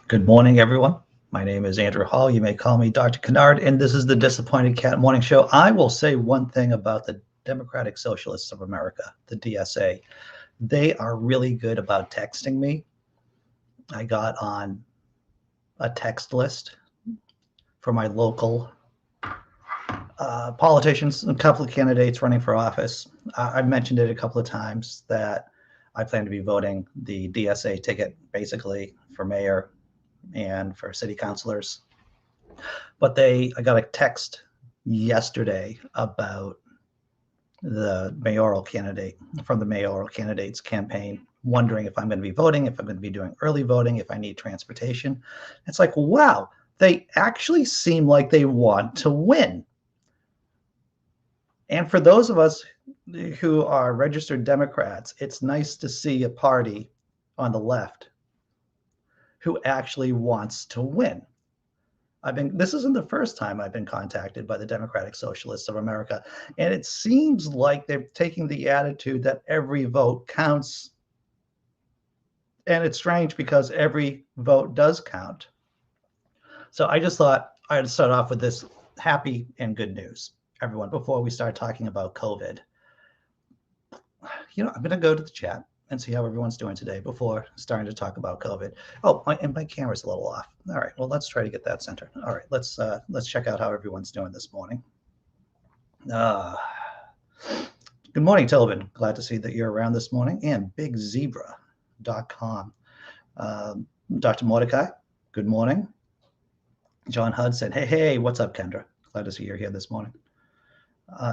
Good morning, everyone. My name is Andrew Hall. You may call me Dr. Kennard, and this is the Disappointed Cat Morning Show. I will say one thing about the Democratic Socialists of America, the DSA. They are really good about texting me. I got on a text list for my local politicians, a couple of candidates running for office. I've mentioned it a couple of times that I plan to be voting the DSA ticket, basically for mayor and for city councilors. But I got a text yesterday about the mayoral candidate from the mayoral candidate's campaign, wondering if I'm going to be voting, if I'm going to be doing early voting, if I need transportation. It's like, wow, they actually seem like they want to win. And for those of us who are registered Democrats, it's nice to see a party on the left who actually wants to win. This isn't the first time I've been contacted by the Democratic Socialists of America, and it seems like they're taking the attitude that every vote counts. And it's strange because every vote does count. So I just thought I'd start off with this happy and good news, everyone, before we start talking about COVID. I'm going to go to the chat and see how everyone's doing today before starting to talk about COVID. Oh, my camera's a little off. All right, well, let's try to get that centered. All right, let's check out how everyone's doing this morning. Good morning, Tobin. Glad to see that you're around this morning. And BigZebra.com. Dr. Mordecai, good morning. John Hudd said, hey, what's up, Kendra? Glad to see you're here this morning.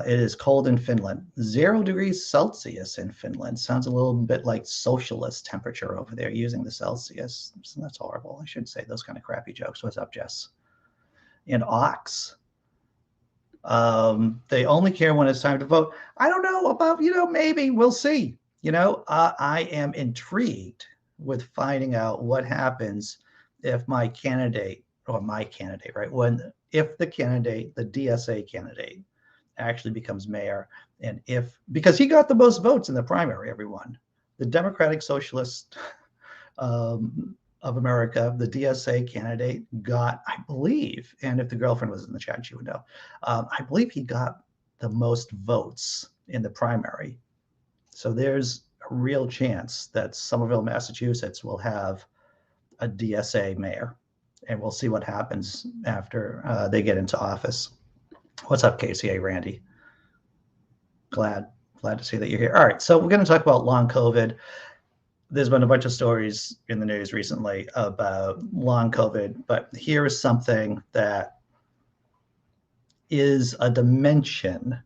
It is cold in Finland, 0 degrees Celsius in Finland. Sounds a little bit like socialist temperature over there using the Celsius. So that's horrible. I shouldn't say those kind of crappy jokes. What's up, Jess? In Ox, they only care when it's time to vote. I don't know about, maybe we'll see. I am intrigued with finding out what happens if my candidate, right? If the candidate, the DSA candidate, actually becomes mayor, and because he got the most votes in the primary, everyone, the Democratic Socialist of America, the DSA candidate got, I believe, and if the girlfriend was in the chat, she would know, I believe he got the most votes in the primary. So there's a real chance that Somerville, Massachusetts will have a DSA mayor, and we'll see what happens after they get into office. What's up, KCA Randy? Glad to see that you're here. All right, so we're going to talk about long COVID. There's been a bunch of stories in the news recently about long COVID, but here is something that is a dimension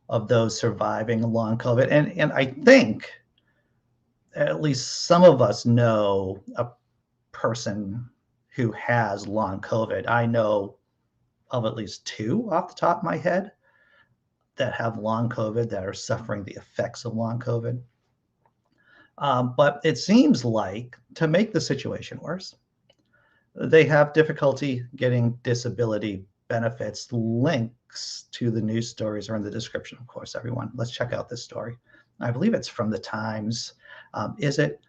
of those surviving long COVID. And I think at least some of us know a person who has long COVID. I know of at least 2 off the top of my head that have long COVID, that are suffering the effects of long COVID. But it seems like, to make the situation worse, they have difficulty getting disability benefits. Links to the news stories are in the description, of course, everyone. Let's check out this story. I believe it's from the Times. Is it?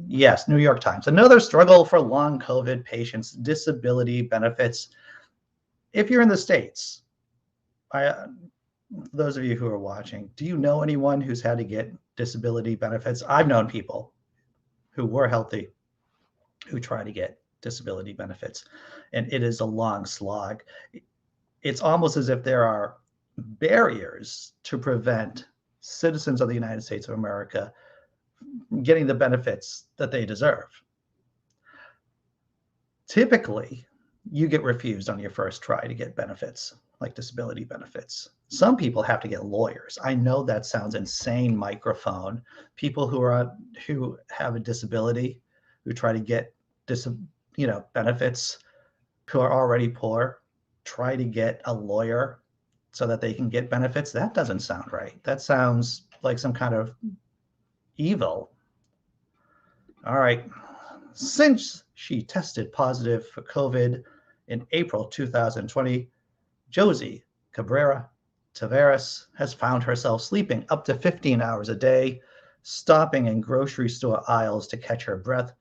Yes, New York Times. Another struggle for long COVID patients, disability benefits. If you're in the States, those of you who are watching, do you know anyone who's had to get disability benefits? I've known people who were healthy who try to get disability benefits, and it is a long slog. It's almost as if there are barriers to prevent citizens of the United States of America getting the benefits that they deserve. Typically, you get refused on your first try to get benefits, like disability benefits. Some people have to get lawyers. I know that sounds insane, microphone. People who have a disability, who try to get benefits, who are already poor, try to get a lawyer so that they can get benefits. That doesn't sound right. That sounds like some kind of evil. All right. Since she tested positive for COVID in April 2020, Josie Cabrera Tavares has found herself sleeping up to 15 hours a day, stopping in grocery store aisles to catch her breath,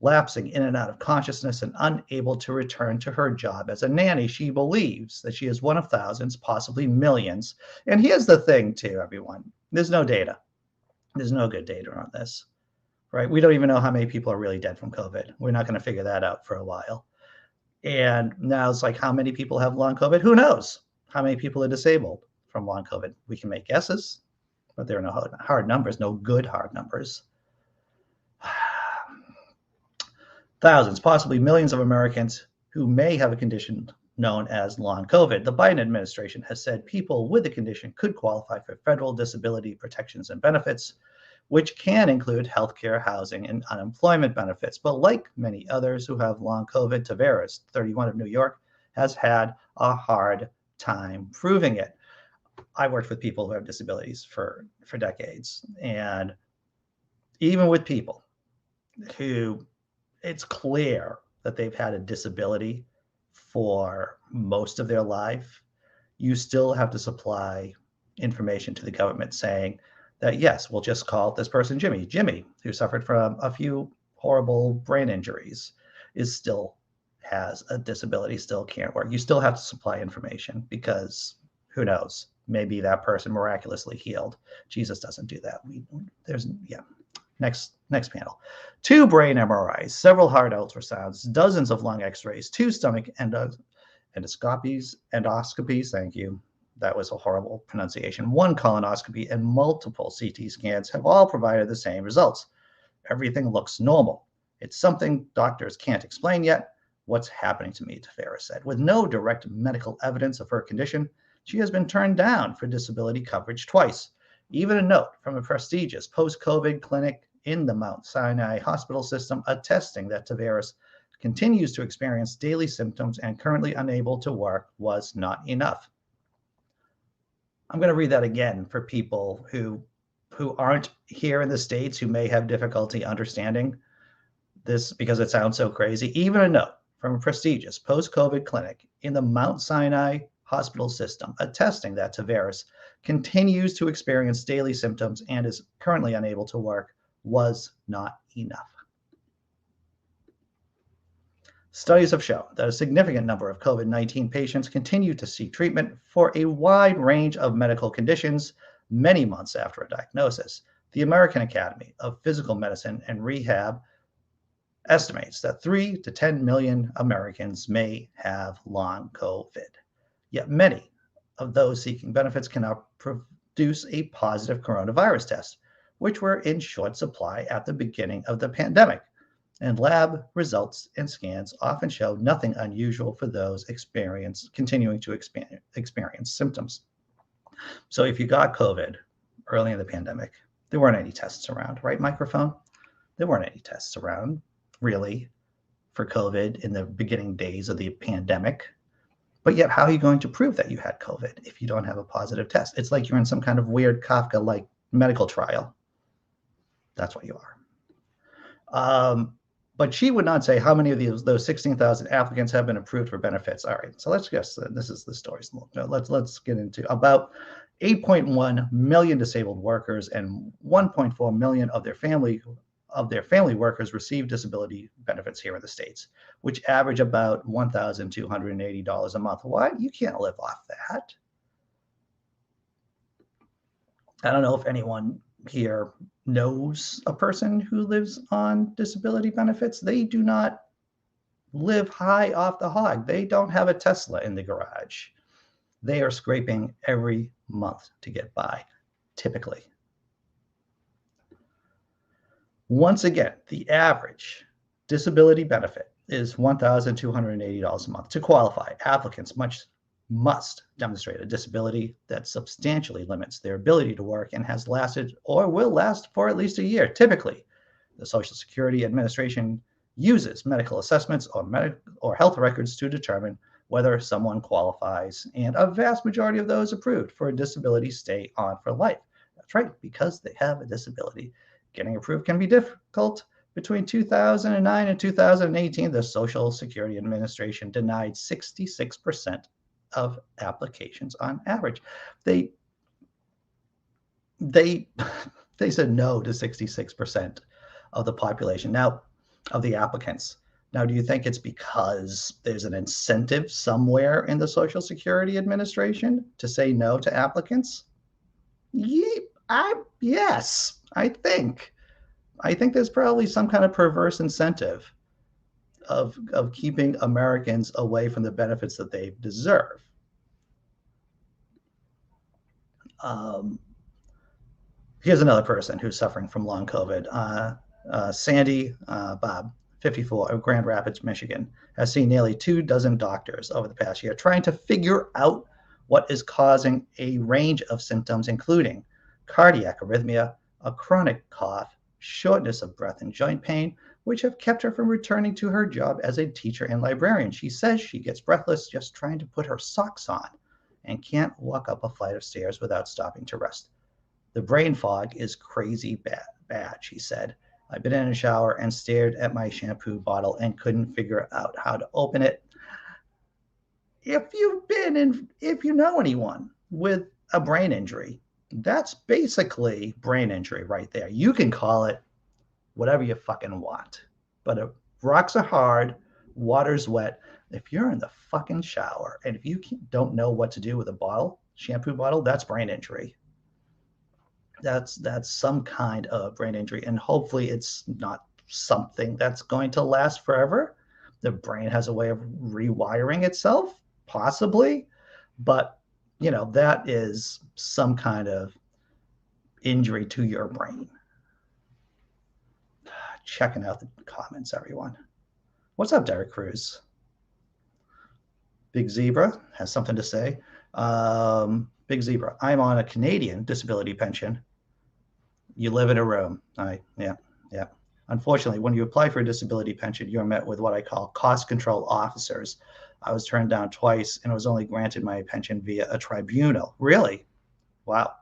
lapsing in and out of consciousness and unable to return to her job as a nanny. She believes that she is one of thousands, possibly millions. And here's the thing, too, everyone. There's no data. There's no good data on this, right? We don't even know how many people are really dead from COVID. We're not going to figure that out for a while. And now it's like, how many people have long COVID? Who knows? How many people are disabled from long COVID? We can make guesses, but there are no hard numbers, no good hard numbers. Thousands, possibly millions of Americans who may have a condition known as long COVID. The Biden administration has said people with the condition could qualify for federal disability protections and benefits, which can include healthcare, housing, and unemployment benefits. But like many others who have long COVID, Tavares, 31 of New York, has had a hard time proving it. I worked with people who have disabilities for decades. And even with people who it's clear that they've had a disability for most of their life, you still have to supply information to the government saying that, yes, we'll just call this person Jimmy. Jimmy, who suffered from a few horrible brain injuries, still has a disability, still can't work. You still have to supply information because who knows? Maybe that person miraculously healed. Jesus doesn't do that. Next panel. 2 brain MRIs, several heart ultrasounds, dozens of lung x-rays, 2 stomach endoscopies, thank you. That was a horrible pronunciation. 1 colonoscopy and multiple CT scans have all provided the same results. Everything looks normal. It's something doctors can't explain yet. What's happening to me, Tavares said. With no direct medical evidence of her condition, she has been turned down for disability coverage twice. Even a note from a prestigious post-COVID clinic in the Mount Sinai hospital system attesting that Tavares continues to experience daily symptoms and currently unable to work was not enough. I'm going to read that again for people who aren't here in the States, who may have difficulty understanding this because it sounds so crazy. Even a note from a prestigious post-COVID clinic in the Mount Sinai hospital system attesting that Tavares continues to experience daily symptoms and is currently unable to work was not enough. Studies have shown that a significant number of COVID-19 patients continue to seek treatment for a wide range of medical conditions many months after a diagnosis. The American Academy of Physical Medicine and Rehab estimates that 3 to 10 million Americans may have long COVID. Yet many of those seeking benefits cannot produce a positive coronavirus test, which were in short supply at the beginning of the pandemic. And lab results and scans often show nothing unusual for those continuing to experience symptoms. So if you got COVID early in the pandemic, there weren't any tests around, right, microphone? There weren't any tests around, really, for COVID in the beginning days of the pandemic. But yet, how are you going to prove that you had COVID if you don't have a positive test? It's like you're in some kind of weird Kafka-like medical trial. That's what you are. But she would not say how many of those 16,000 applicants have been approved for benefits. All right, so let's guess that this is the story. Let's get into about 8.1 million disabled workers and 1.4 million of their family workers receive disability benefits here in the States, which average about $1,280 a month. Why? You can't live off that. I don't know if anyone here knows a person who lives on disability benefits. They do not live high off the hog. They don't have a Tesla in the garage. They are scraping every month to get by, typically. Once again, the average disability benefit is $1,280 a month. To qualify, applicants must demonstrate a disability that substantially limits their ability to work and has lasted or will last for at least a year. Typically, the Social Security Administration uses medical assessments or health records to determine whether someone qualifies, and a vast majority of those approved for a disability stay on for life. That's right, because they have a disability. Getting approved can be difficult. Between 2009 and 2018, the Social Security Administration denied 66% of applications on average. They said no to 66% of the population. Now, of the applicants. Now, do you think it's because there's an incentive somewhere in the Social Security Administration to say no to applicants? Yes, I think. I think there's probably some kind of perverse incentive of keeping Americans away from the benefits that they deserve. Here's another person who's suffering from long COVID. Sandy Bob, 54, of Grand Rapids, Michigan, has seen nearly 24 doctors over the past year trying to figure out what is causing a range of symptoms, including cardiac arrhythmia, a chronic cough, shortness of breath, and joint pain, which have kept her from returning to her job as a teacher and librarian. She says she gets breathless just trying to put her socks on and can't walk up a flight of stairs without stopping to rest. The brain fog is crazy bad, she said. I've been in a shower and stared at my shampoo bottle and couldn't figure out how to open it. If you know anyone with a brain injury, that's basically brain injury right there. You can call it whatever you fucking want. But if rocks are hard, water's wet. If you're in the fucking shower and if you don't know what to do with a shampoo bottle, that's brain injury. That's some kind of brain injury, and hopefully it's not something that's going to last forever. The brain has a way of rewiring itself, possibly, but that is some kind of injury to your brain. Checking out the comments, everyone. What's up, Derek Cruz? Big Zebra has something to say. Big Zebra, I'm on a Canadian disability pension. You live in a room. Yeah. Unfortunately, when you apply for a disability pension, you're met with what I call cost control officers. I was turned down twice and was only granted my pension via a tribunal. Really? Wow.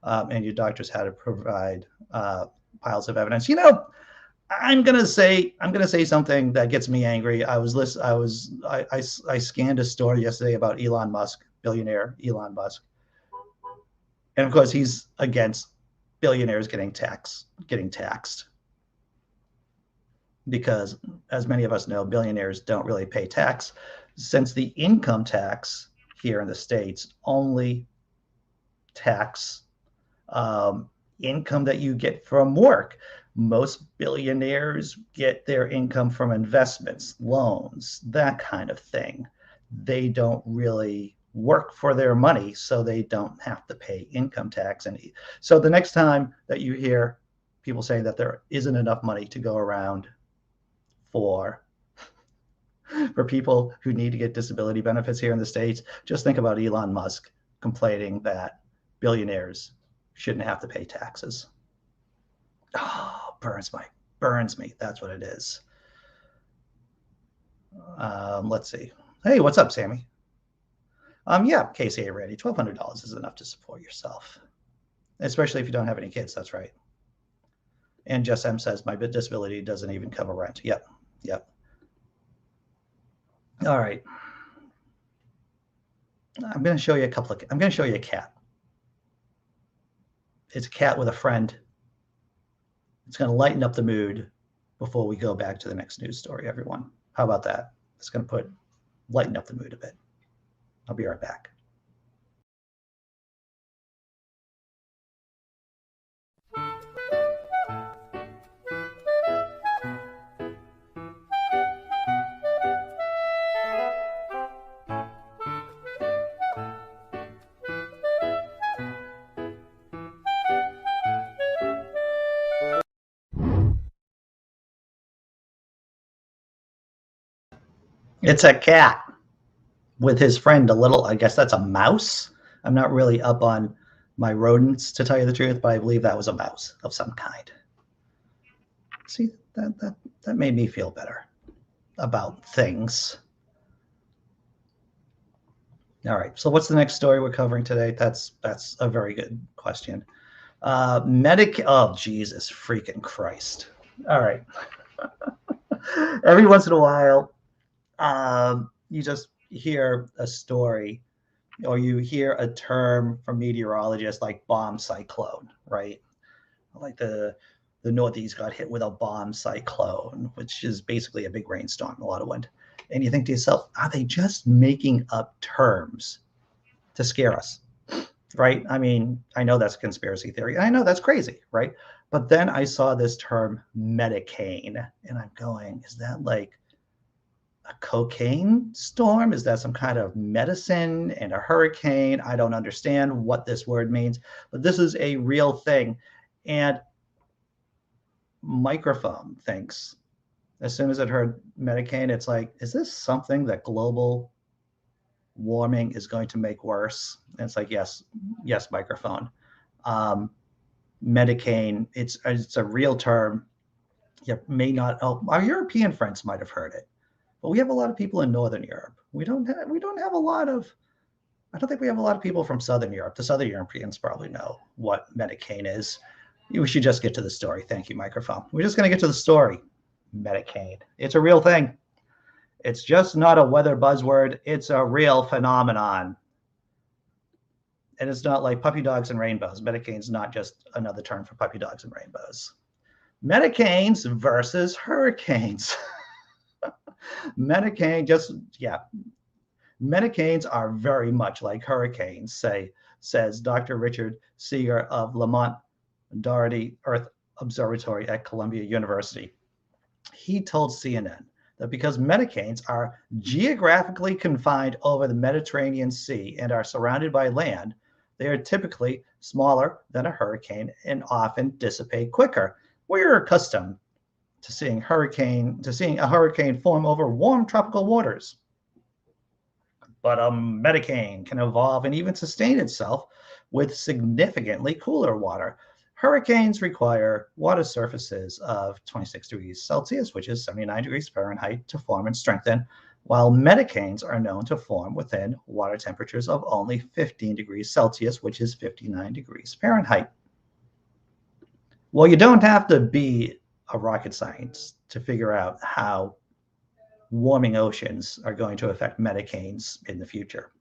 And your doctors had to provide piles of evidence. I'm gonna say something that gets me angry. I scanned a story yesterday about Elon Musk, billionaire Elon Musk, and of course he's against billionaires getting taxed because, as many of us know, billionaires don't really pay tax, since the income tax here in the States only tax income that you get from work. Most billionaires get their income from investments, loans, that kind of thing. They don't really work for their money, so they don't have to pay income tax. And so the next time that you hear people saying that there isn't enough money to go around for people who need to get disability benefits here in the States, just think about Elon Musk complaining that billionaires shouldn't have to pay taxes. Oh, burns me. That's what it is. Let's see. Hey, what's up, Sammy? Yeah, KCA Randy, $1,200 is enough to support yourself, especially if you don't have any kids. That's right. And Jess M says my disability doesn't even cover rent. Yep. All right. I'm going to show you I'm going to show you a cat. It's a cat with a friend. It's going to lighten up the mood before we go back to the next news story, everyone. How about that? It's going to lighten up the mood a bit. I'll be right back. It's a cat with his friend, I guess that's a mouse. I'm not really up on my rodents, to tell you the truth, but I believe that was a mouse of some kind. See, that made me feel better about things. All right, so what's the next story we're covering today? That's a very good question. Oh, Jesus freaking Christ. All right. Every once in a while, you just hear a story or you hear a term from meteorologists like bomb cyclone, right? Like the the Northeast got hit with a bomb cyclone, which is basically a big rainstorm, a lot of wind. And you think to yourself, are they just making up terms to scare us? Right? I mean, I know that's a conspiracy theory. I know that's crazy, right? But then I saw this term Medicaine, and I'm going, is that like a cocaine storm? Is that some kind of medicine and a hurricane? I don't understand what this word means, but this is a real thing. And Microphone thinks, as soon as it heard Medicane, it's like, is this something that global warming is going to make worse? And it's like, yes, Microphone. Medicaine, it's a real term. You may not, our European friends might have heard it, but we have a lot of people in Northern Europe. We don't have a lot of, I don't think we have a lot of people from Southern Europe. The Southern Europeans probably know what Medicaine is. We should just get to the story. Thank you, Microphone. We're just going to get to the story. Medicaine. It's a real thing. It's just not a weather buzzword. It's a real phenomenon. And it's not like puppy dogs and rainbows. Medicaine's not just another term for puppy dogs and rainbows. Medicanes versus hurricanes. Medicanes are very much like hurricanes, says Dr. Richard Seeger of Lamont Doherty Earth Observatory at Columbia University. He told CNN that because Medicanes are geographically confined over the Mediterranean Sea and are surrounded by land, they are typically smaller than a hurricane and often dissipate quicker. We're accustomed to seeing a hurricane form over warm tropical waters. But a Medicaine can evolve and even sustain itself with significantly cooler water. Hurricanes require water surfaces of 26 degrees Celsius, which is 79 degrees Fahrenheit, to form and strengthen, while Medicanes are known to form within water temperatures of only 15 degrees Celsius, which is 59 degrees Fahrenheit. Well, you don't have to be a rocket scientist to figure out how warming oceans are going to affect Medicanes in the future.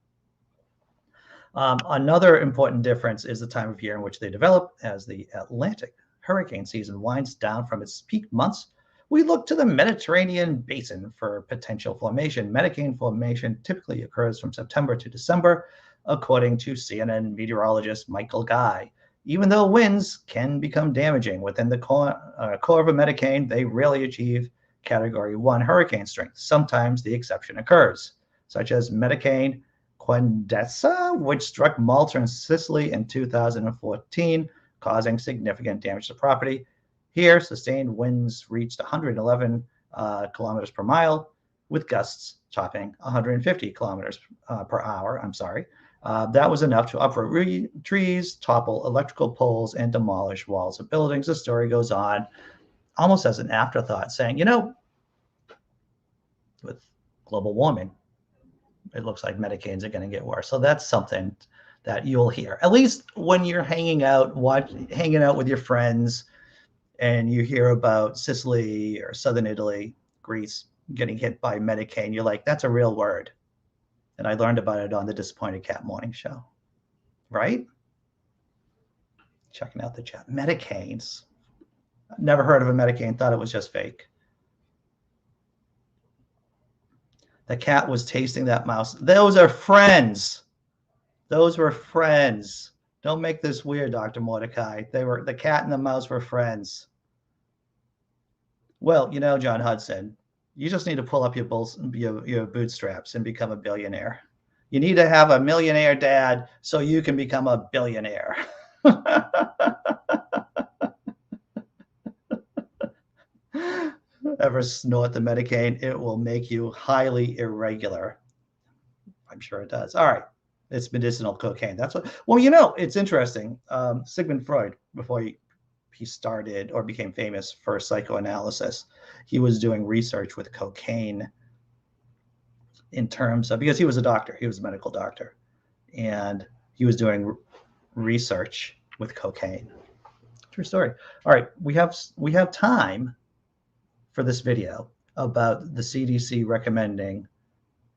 Another important difference is the time of year in which they develop. As the Atlantic hurricane season winds down from its peak months, we look to the Mediterranean basin for potential formation. Medicane formation typically occurs from September to December, according to CNN meteorologist Michael Guy. Even though winds can become damaging within the core of a Medicane, they rarely achieve Category 1 hurricane strength. Sometimes the exception occurs, such as Medicane Quendessa, which struck Malta and Sicily in 2014, causing significant damage to property. Here, sustained winds reached 111 kilometers per mile, with gusts topping 150 kilometers per hour. That was enough to uproot trees, topple electrical poles, and demolish walls of buildings. The story goes on, almost as an afterthought, saying, with global warming, it looks like Medicanes are going to get worse. So that's something that you'll hear, at least when you're hanging out with your friends, and you hear about Sicily or Southern Italy, Greece getting hit by Medicane. You're like, that's a real word. And I learned about it on the Disappointed Cat Morning Show, right? Checking out the chat. Medicanes. Never heard of a Medicane, thought it was just fake. The cat was tasting that mouse. Those are friends. Those were friends. Don't make this weird, Dr. Mordecai. The cat and the mouse were friends. Well, John Hudson, you just need to pull up your bootstraps and become a billionaire. You need to have a millionaire dad so you can become a billionaire. Ever snort the Medicaine, it will make you highly irregular. I'm sure it does. All right. It's medicinal cocaine. That's what, well, it's interesting. Sigmund Freud, before he started or became famous for psychoanalysis, he was doing research with cocaine in terms of, because he was a doctor, he was a medical doctor, and he was doing research with cocaine. True story. All right, we have time for this video about the CDC recommending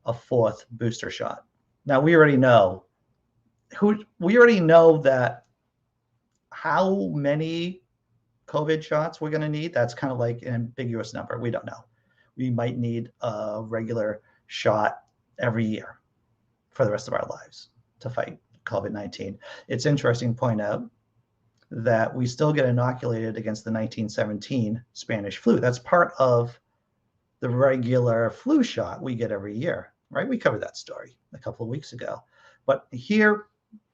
a fourth booster shot. Now, we already know that how many COVID shots we're going to need. That's kind of like an ambiguous number. We don't know. We might need a regular shot every year for the rest of our lives to fight COVID-19. It's interesting to point out that we still get inoculated against the 1917 Spanish flu. That's part of the regular flu shot we get every year, right? We covered that story a couple of weeks ago. But here,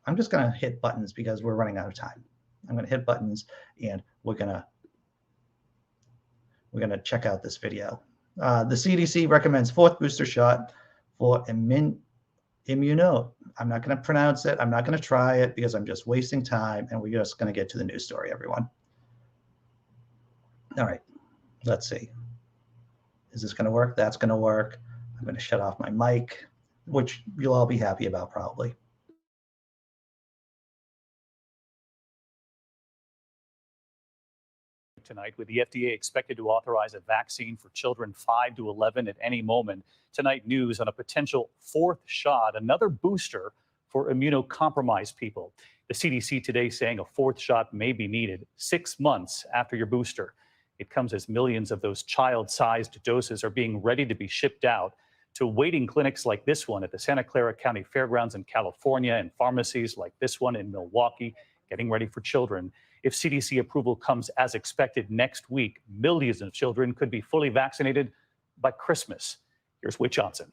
I'm just going to hit buttons because we're running out of time. I'm going to hit buttons and we're going to check out this video. The CDC recommends 4th booster shot for immuno. I'm not going to pronounce it. I'm not going to try it because I'm just wasting time, and we're just going to get to the news story, everyone. All right, let's see. Is this going to work? That's going to work. I'm going to shut off my mic, which you'll all be happy about probably. Tonight, with the FDA expected to authorize a vaccine for children 5 to 11 at any moment. Tonight, news on a potential 4th shot, another booster for immunocompromised people. The CDC today saying a 4th shot may be needed 6 months after your booster. It comes as millions of those child-sized doses are being ready to be shipped out to waiting clinics like this one at the Santa Clara County Fairgrounds in California and pharmacies like this one in Milwaukee, getting ready for children. If CDC approval comes as expected next week, millions of children could be fully vaccinated by Christmas. Here's Whit Johnson.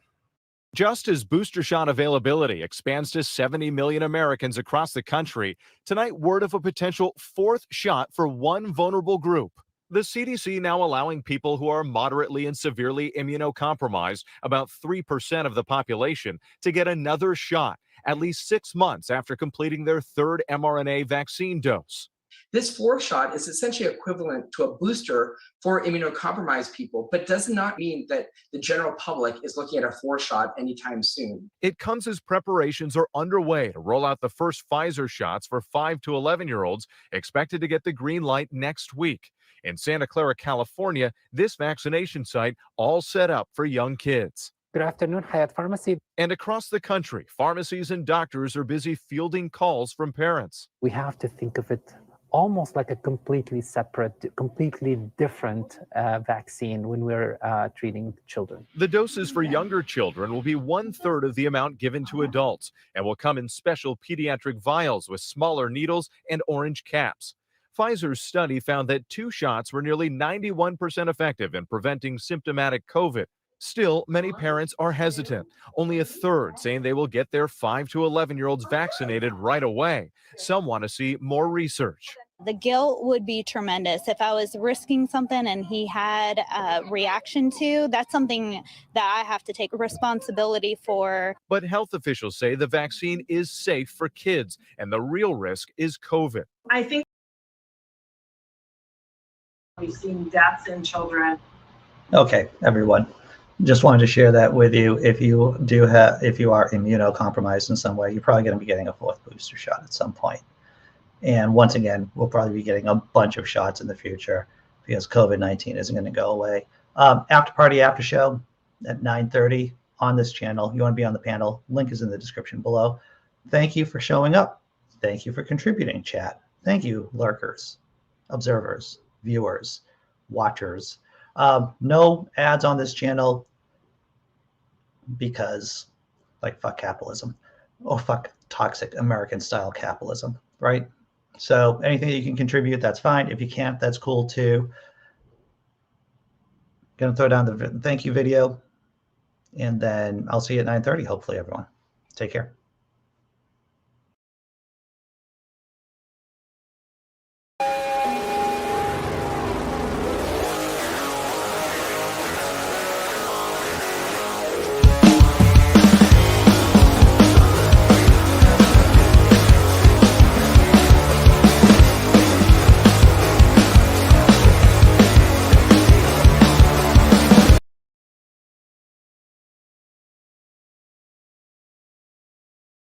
Just as booster shot availability expands to 70 million Americans across the country, tonight word of a potential 4th shot for one vulnerable group. The CDC now allowing people who are moderately and severely immunocompromised, about 3% of the population, to get another shot at least 6 months after completing their 3rd mRNA vaccine dose. This 4th shot is essentially equivalent to a booster for immunocompromised people, but does not mean that the general public is looking at a 4th shot anytime soon. It comes as preparations are underway to roll out the first Pfizer shots for 5 to 11-year-olds, expected to get the green light next week. In Santa Clara, California, this vaccination site all set up for young kids. Good afternoon, Hyatt Pharmacy. And across the country, pharmacies and doctors are busy fielding calls from parents. We have to think of it almost like a completely separate, completely different vaccine when we're treating children. The doses for younger children will be 1/3 of the amount given to adults and will come in special pediatric vials with smaller needles and orange caps. Pfizer's study found that 2 shots were nearly 91% effective in preventing symptomatic COVID. Still, many parents are hesitant. Only 1/3 saying they will get their 5 to 11-year-olds vaccinated right away. Some want to see more research. The guilt would be tremendous. If I was risking something and he had a reaction to, that's something that I have to take responsibility for. But health officials say the vaccine is safe for kids, and the real risk is COVID. I think we've seen deaths in children. Okay, everyone. Just wanted to share that with you. If you are immunocompromised in some way, you're probably going to be getting a 4th booster shot at some point. And once again, we'll probably be getting a bunch of shots in the future because COVID-19 isn't going to go away. After party, after show at 9:30 on this channel. You want to be on the panel. Link is in the description below. Thank you for showing up. Thank you for contributing, chat. Thank you, lurkers, observers, viewers, watchers. No ads on this channel because, like, fuck capitalism. Oh, fuck toxic American style capitalism, right? So anything that you can contribute, that's fine. If you can't, that's cool too. Gonna throw down the thank you video, and then I'll see you at 9:30, hopefully, everyone. Take care.